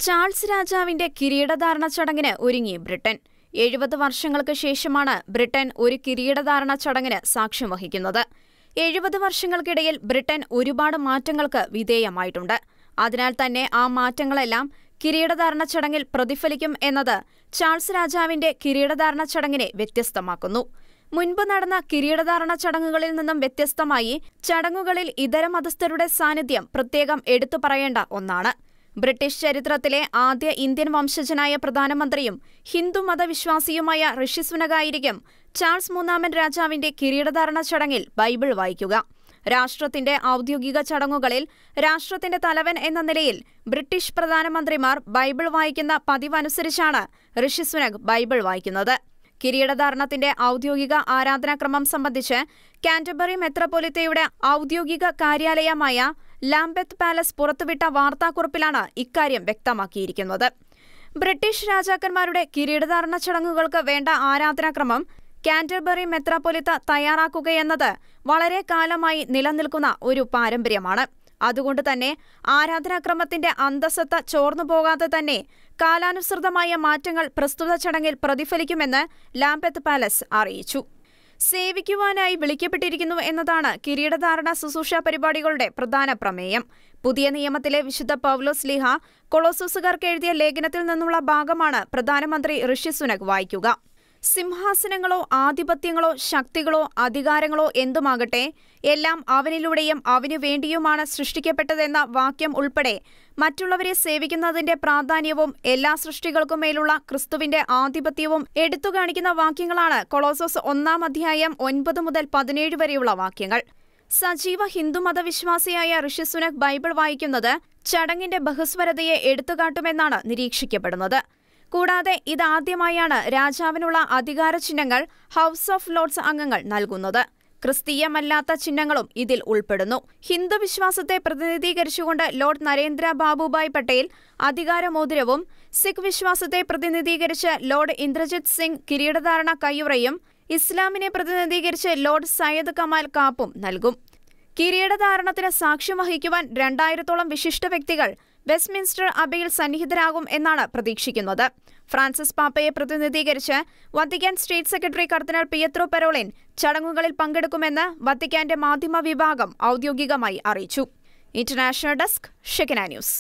Charles രാജാവിന്റെ കിരീടധാരണ ചടങ്ങിന് ഒരുങ്ങി ബ്രിട്ടൻ. 70 വർഷങ്ങൾക്ക് ശേഷമാണ് ബ്രിട്ടൻ ഒരു കിരീടധാരണ ചടങ്ങിന് സാക്ഷ്യം വഹിക്കുന്നത്. 70 വർഷങ്ങൾക്കിടയിൽ ബ്രിട്ടൻ ഒരുപാട് മാറ്റങ്ങൾക്ക് വിധേയമായിട്ടുണ്ട്. അതിനാൽ തന്നെ ആ മാറ്റങ്ങളെല്ലാം കിരീടധാരണ ചടങ്ങിൽ പ്രതിഫലിക്കും എന്നത് ചാൾസ് രാജാവിന്റെ കിരീടധാരണ ചടങ്ങിനെ വ്യത്യസ്തമാക്കുന്നു. മുൻപ് നടന്ന കിരീടധാരണ ചടങ്ങുകളിൽ നിന്നും വ്യത്യസ്തമായി ചടങ്ങുകളിൽ ഇതര മതസ്ഥരുടെ സാന്നിധ്യം പ്രത്യേകം എടുത്തു പറയേണ്ട ഒന്നാണ്. ബ്രിട്ടീഷ് ചരിത്രത്തിലെ ആദ്യ ഇന്ത്യൻ വംശജനായ പ്രധാനമന്ത്രിയും ഹിന്ദു മതവിശ്വാസിയുമായ ഋഷി സുനകായിരിക്കും ചാൾസ് മൂന്നാമൻ രാജാവിന്റെ കിരീടധാരണ ചടങ്ങിൽ ബൈബിൾ വായിക്കുക. രാഷ്ട്രത്തിന്റെ ഔദ്യോഗിക ചടങ്ങുകളിൽ രാഷ്ട്രത്തിന്റെ തലവൻ എന്ന നിലയിൽ ബ്രിട്ടീഷ് പ്രധാനമന്ത്രിമാർ ബൈബിൾ വായിക്കുന്ന പതിവനുസരിച്ചാണ് ഋഷി സുനക് ബൈബിൾ വായിക്കുന്നത്. കിരീടധാരണത്തിന്റെ ഔദ്യോഗിക ആരാധനാക്രമം സംബന്ധിച്ച് കാന്റർബറി മെത്രാപ്പൊലീത്തയുടെ ഔദ്യോഗിക കാര്യാലയമായ ലാംബെത്ത് പാലസ് പുറത്തുവിട്ട വാർത്താക്കുറിപ്പിലാണ് ഇക്കാര്യം വ്യക്തമാക്കിയിരിക്കുന്നത്. ബ്രിട്ടീഷ് രാജാക്കന്മാരുടെ കിരീടധാരണ ചടങ്ങുകൾക്ക് വേണ്ട ആരാധനാക്രമം കാന്റർബറി മെത്രാപ്പൊലീത്ത തയ്യാറാക്കുകയെന്നത് വളരെ കാലമായി നിലനിൽക്കുന്ന ഒരു പാരമ്പര്യമാണ്. അതുകൊണ്ട് തന്നെ ആരാധനാക്രമത്തിന്റെ അന്തസ്സത്ത ചോർന്നുപോകാതെ തന്നെ കാലാനുസൃതമായ മാറ്റങ്ങൾ പ്രസ്തുത ചടങ്ങിൽ പ്രതിഫലിക്കുമെന്ന് ലാംബെത്ത് പാലസ് അറിയിച്ചു. സേവിക്കുവാനായി വിളിക്കപ്പെട്ടിരിക്കുന്നു എന്നതാണ് കിരീടധാരണ ശുശ്രൂഷ പരിപാടികളുടെ പ്രധാന പ്രമേയം. പുതിയ നിയമത്തിലെ വിശുദ്ധ പൗലോസ് ശ്ലീഹ കൊളോസ്സുകാർക്ക് എഴുതിയ ലേഖനത്തിൽ നിന്നുള്ള ഭാഗമാണ് പ്രധാനമന്ത്രി ഋഷി സുനക് വായിക്കുക. സിംഹാസനങ്ങളോ ആധിപത്യങ്ങളോ ശക്തികളോ അധികാരങ്ങളോ എന്തുമാകട്ടെ, എല്ലാം അവനിലൂടെയും അവനു വേണ്ടിയുമാണ് സൃഷ്ടിക്കപ്പെട്ടതെന്ന വാക്യം ഉൾപ്പെടെ മറ്റുള്ളവരെ സേവിക്കുന്നതിന്റെ പ്രാധാന്യവും എല്ലാ സൃഷ്ടികൾക്കുമേലുള്ള ക്രിസ്തുവിന്റെ ആധിപത്യവും എടുത്തുകാണിക്കുന്ന വാക്യങ്ങളാണ് കൊളോസോസ് 1 അധ്യായം 9 മുതൽ 17 വരെയുള്ള വാക്യങ്ങൾ. സജീവ ഹിന്ദുമതവിശ്വാസിയായ ഋഷി സുനക് ബൈബിൾ വായിക്കുന്നത് ചടങ്ങിന്റെ ബഹുസ്വരതയെ എടുത്തുകാട്ടുമെന്നാണ് നിരീക്ഷിക്കപ്പെടുന്നത്. കൂടാതെ ഇതാദ്യമായാണ് രാജാവിനുള്ള അധികാര ചിഹ്നങ്ങൾ ഹൗസ് ഓഫ് ലോർഡ്സ് അംഗങ്ങൾ നൽകുന്നത്. ക്രിസ്തീയമല്ലാത്ത ചിഹ്നങ്ങളും ഇതിൽ ഉൾപ്പെടുന്നു. ഹിന്ദു വിശ്വാസത്തെ പ്രതിനിധീകരിച്ചുകൊണ്ട് ലോർഡ് നരേന്ദ്ര ബാബുഭായ് പട്ടേൽ അധികാരമോതിരവും, സിഖ് വിശ്വാസത്തെ പ്രതിനിധീകരിച്ച് ലോർഡ് ഇന്ദ്രജിത് സിംഗ് കിരീടധാരണ കയ്യുറയും, ഇസ്ലാമിനെ പ്രതിനിധീകരിച്ച് ലോർഡ് സയ്യദ് കമാൽ കാപ്പും നൽകും. കിരീടധാരണത്തിന് സാക്ഷ്യം വഹിക്കുവാൻ 2000-ഓളം വിശിഷ്ട വ്യക്തികൾ വെസ്റ്റ്മിൻസ്റ്റർ അബയിൽ സന്നിഹിതരാകും എന്നാണ് പ്രതീക്ഷിക്കുന്നത്. ഫ്രാൻസിസ് പാപ്പയെ പ്രതിനിധീകരിച്ച് വത്തിക്കാൻ സ്റ്റേറ്റ് സെക്രട്ടറി കർദിനാൾ പിയത്രോ പെരോളിൻ ചടങ്ങുകളിൽ പങ്കെടുക്കുമെന്ന് വത്തിക്കാന്റെ മാധ്യമ വിഭാഗം ഔദ്യോഗികമായി അറിയിച്ചു. International desk, Shekinah news.